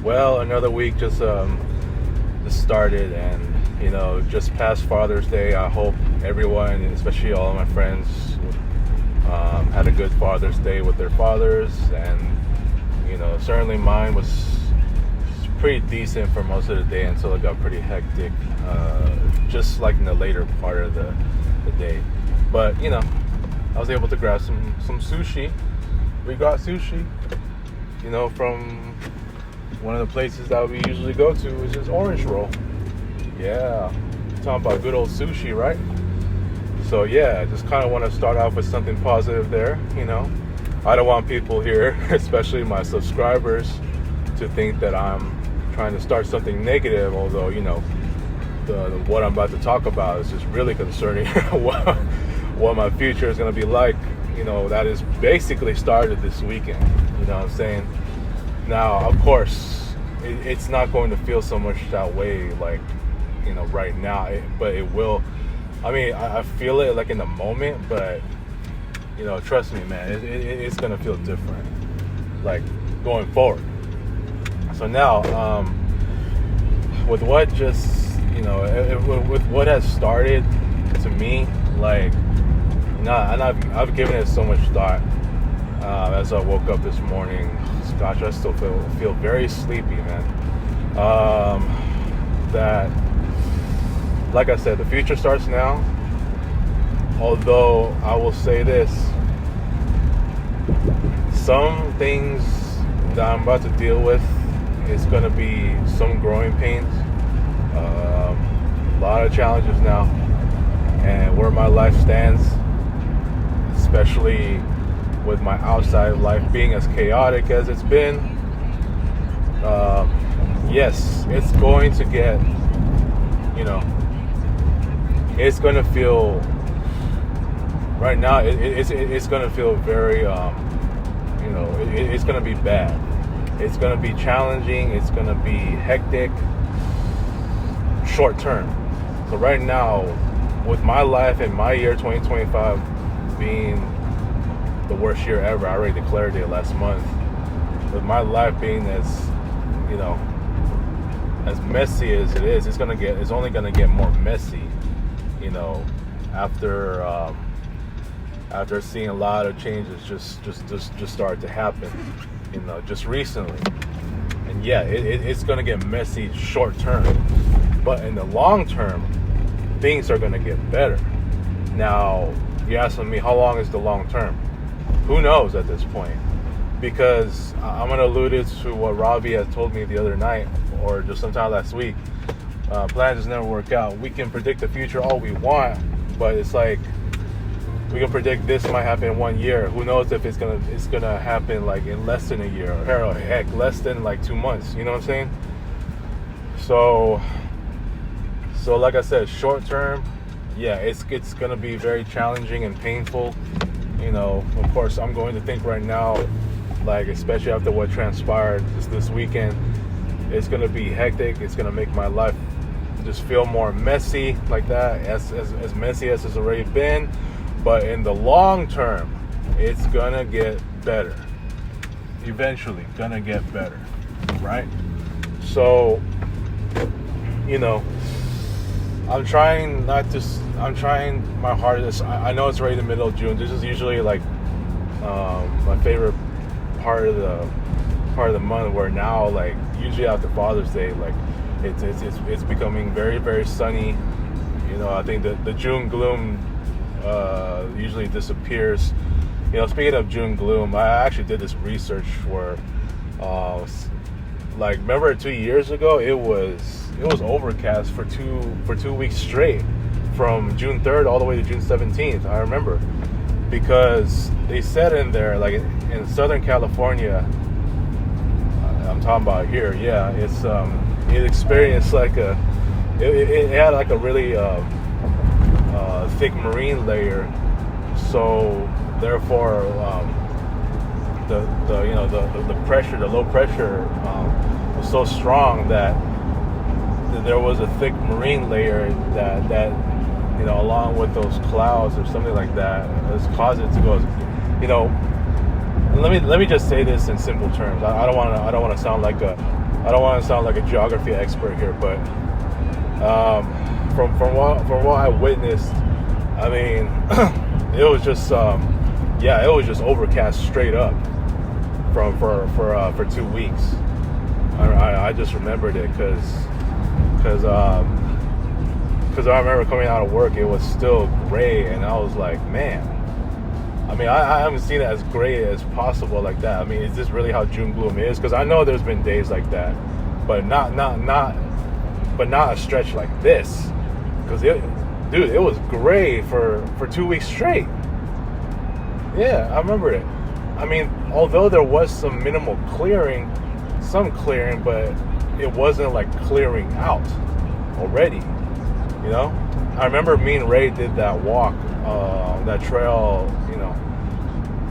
Well, another week just started, and just past Father's Day. I hope everyone, especially all of my friends, had a good Father's Day with their fathers, and certainly mine was pretty decent for most of the day until it got pretty hectic, just like in the later part of the day. But I was able to grab some sushi. We got sushi, from one of the places that we usually go to, which is Orange Roll. Yeah, talking about good old sushi, right? So yeah, just kind of want to start off with something positive there. I don't want people here, especially my subscribers, to think that I'm trying to start something negative. Although what I'm about to talk about is just really concerning. what my future is going to be like. That is basically started this weekend. You know what I'm saying? Now, of course, it's not going to feel so much that way, like, right now, but it will. I mean, I feel it like in the moment, but, trust me, man, it's going to feel different, like, going forward. So now, with what just, with what has started to me, like, and I've given it so much thought as I woke up this morning. Gosh, I still feel very sleepy, man. That, like I said, the future starts now. Although I will say this, some things that I'm about to deal with is going to be some growing pains, a lot of challenges now, and where my life stands, especially with my outside life being as chaotic as it's been. Yes, it's going to get, it's going to feel, right now, it's going to feel very, it's going to be bad. It's going to be challenging. It's going to be hectic, short term. So right now, with my life and my year 2025 being the worst year ever, I already declared it last month. With my life being as messy as it is, it's only gonna get more messy, after seeing a lot of changes just start to happen, just recently. And yeah, it's gonna get messy short term, but in the long term, things are gonna get better. Now, you're asking me, how long is the long term? Who knows at this point? Because I'm going to allude it to what Robbie had told me the other night, or just sometime last week. Plans just never work out. We can predict the future all we want, but it's like, we can predict this might happen in 1 year. Who knows if it's gonna happen like in less than a year, or heck, less than like 2 months. You know what I'm saying? So like I said, short term, yeah, it's gonna be very challenging and painful. Of course, I'm going to think right now, like, especially after what transpired this weekend, it's going to be hectic. It's going to make my life just feel more messy, like that, as messy as it's already been. But in the long term, it's going to get better. Eventually, going to get better, right? So, I'm trying my hardest. I know it's already the middle of June. This is usually like my favorite part of the month, where now, like, usually after Father's Day, like, it's becoming very, very sunny. I think the June gloom usually disappears. Speaking of June gloom, I actually did this research where, like, remember 2 years ago, it was overcast for two weeks straight, from June 3rd all the way to June 17th. I remember, because they said in there, like, in Southern California, I'm talking about here, yeah, it experienced like it had like a really thick marine layer, so therefore the pressure, the low pressure, was so strong that there was a thick marine layer that along with those clouds or something like that, has caused it to go. Let me just say this in simple terms. I don't want to sound like I don't want to sound like a geography expert here, but from what I witnessed, I mean, it was just it was just overcast straight up for 2 weeks. I just remembered it because I remember coming out of work, it was still gray, and I was like, man. I mean, I haven't seen it as gray as possible like that. I mean, is this really how June gloom is? Because I know there's been days like that, but not a stretch like this. Because it was gray for 2 weeks straight. Yeah, I remember it. I mean, although there was some minimal clearing, but it wasn't like clearing out already. You know, I remember me and Ray did that walk, that trail, you know,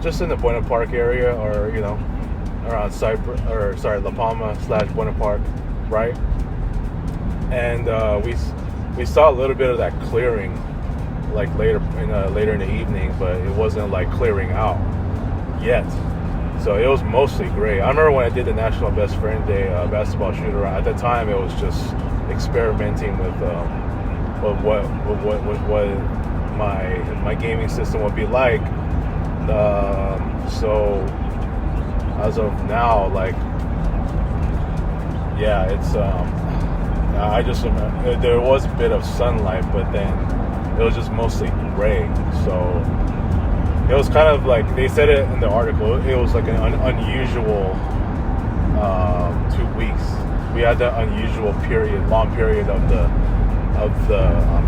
just in the Buena Park area, or, you know, around La Palma / Buena Park, right? And we saw a little bit of that clearing, like later in the evening, but it wasn't like clearing out yet. So it was mostly gray. I remember when I did the National Best Friend Day basketball shoot around. At that time, it was just experimenting with what my gaming system would be like. So as of now, like, yeah, it's I just remember there was a bit of sunlight, but then it was just mostly gray. So it was kind of like, they said it in the article, it was like an unusual 2 weeks. We had that unusual long period of the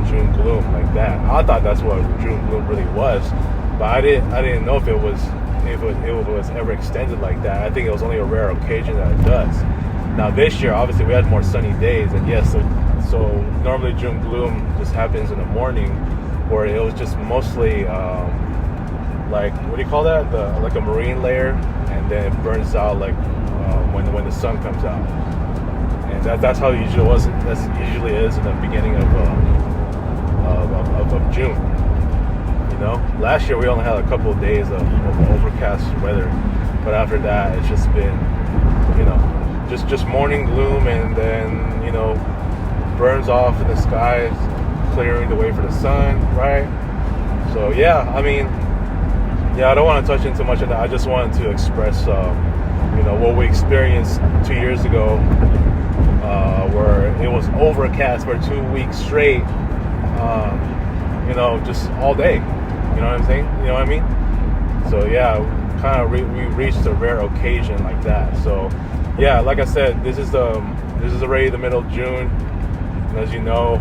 June gloom like that. I thought that's what June gloom really was, but I didn't know if it was ever extended like that. I think it was only a rare occasion that it does. Now this year, obviously, we had more sunny days, and yes, so normally June gloom just happens in the morning, where it was just mostly like, what do you call that? Like a marine layer, and then it burns out like when the sun comes out. And that's how it usually was. That's usually is in the beginning of June. You know, last year we only had a couple of days of overcast weather, but after that it's just been, you know, just morning gloom, and then, you know, burns off in the skies, clearing the way for the sun, right? So yeah, I mean, yeah, I don't want to touch into much of that. I just wanted to express, you know, what we experienced 2 years ago. Where it was overcast for 2 weeks straight, you know, just all day. You know what I'm saying? You know what I mean? So yeah, kind of we reached a rare occasion like that. So yeah, like I said, this is already the middle of June, and as you know,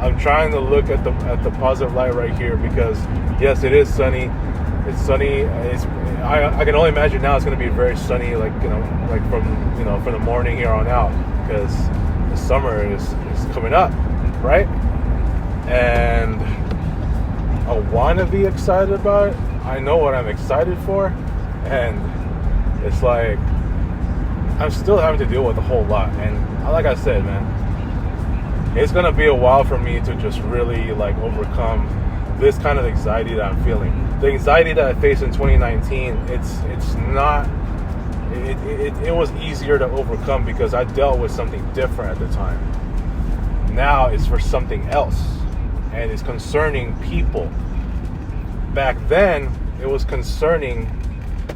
I'm trying to look at the positive light right here, because yes, it is sunny. It's sunny. I can only imagine now it's going to be very sunny, like, you know, like from the morning here on out, because the summer is coming up, right? And I want to be excited about it. I know what I'm excited for, and it's like I'm still having to deal with a whole lot. And like I said, man, it's going to be a while for me to just really like overcome this kind of anxiety that I'm feeling. The anxiety that I faced in 2019, it's not. It was easier to overcome because I dealt with something different at the time. Now it's for something else, and it's concerning people. Back then, it was concerning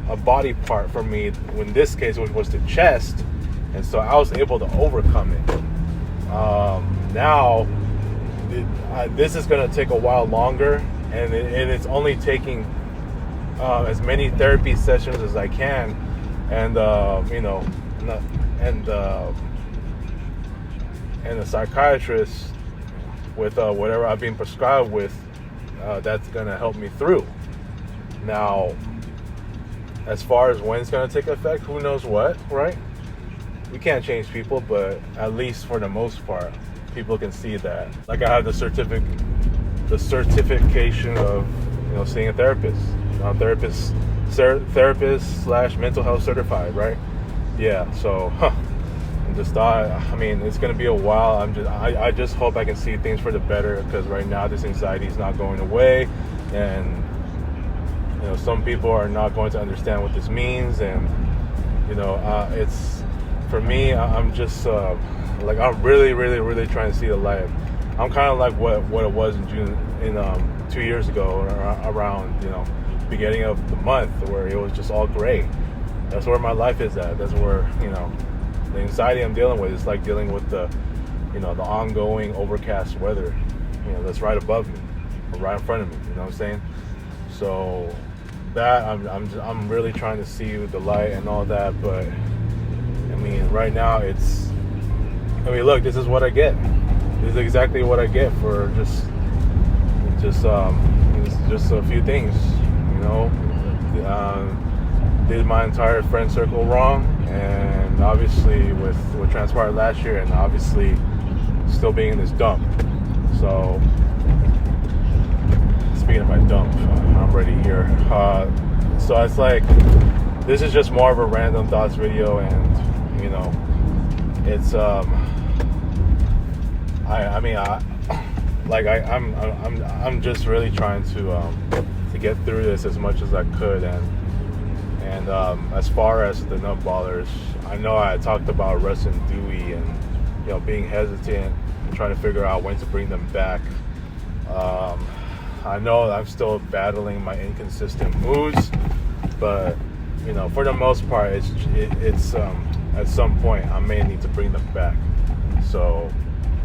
a body part for me. In this case, which was the chest, and so I was able to overcome it. Now, this is going to take a while longer, and it's only taking as many therapy sessions as I can, and you know, and a psychiatrist with whatever I've been prescribed with, that's going to help me through. Now, as far as when it's going to take effect, who knows what, right? We can't change people, but at least for the most part, people can see that. Like, I have the certification of, you know, seeing a therapist. Therapist / mental health certified, right? Yeah. So, I just thought, I mean, it's gonna be a while. I just hope I can see things for the better, because right now this anxiety is not going away, and you know, some people are not going to understand what this means, and you know, for me, I'm just like I'm really trying to see the light. I'm kind of like what it was in June, in 2 years ago, around beginning of the month, where it was just all gray. That's where my life is at. That's where the anxiety I'm dealing with is like dealing with the the ongoing overcast weather that's right above me or right in front of me. You know what I'm saying? So that I'm really trying to see the light and all that, but I mean right now look, this is what I get. This is exactly what I get for just a few things, did my entire friend circle wrong, and obviously with what transpired last year, and obviously still being in this dump. So speaking of my dump, I'm already here. So it's like, this is just more of a random thoughts video, and it's I'm just really trying to get through this as much as I could, and as far as the nut ballers, I know I talked about Russ and Dewey and being hesitant and trying to figure out when to bring them back. I know I'm still battling my inconsistent moods, but for the most part, it's at some point I may need to bring them back. So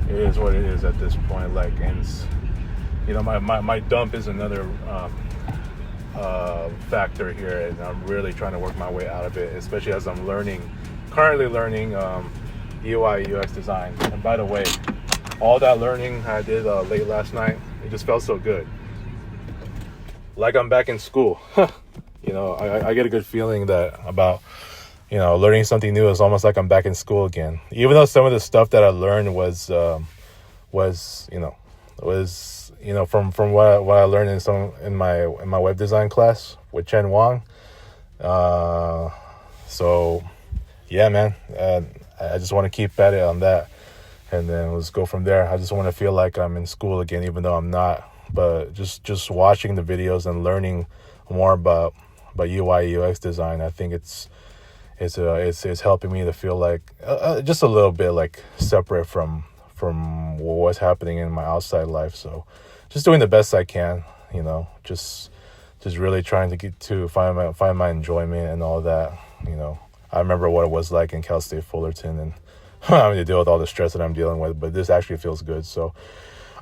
it is what it is at this point. Like, and my dump is another factor here, and I'm really trying to work my way out of it, especially as I'm currently learning UI UX design. And by the way, all that learning I did late last night, it just felt so good, like I'm back in school. I get a good feeling that about learning something new is almost like I'm back in school again, even though some of the stuff that I learned was from what I learned in my web design class with Chen Wang. So yeah, man, I just want to keep at it on that, and then let's go from there. I just want to feel like I'm in school again, even though I'm not. But just watching the videos and learning more about UI UX design, I think it's helping me to feel like just a little bit like separate from what's happening in my outside life. So just doing the best I can, just really trying to get to find my enjoyment and all that. I remember what it was like in Cal State Fullerton, and having to deal with all the stress that I'm dealing with, but this actually feels good. So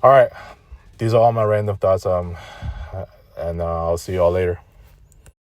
all right, these are all my random thoughts, and I'll see you all later.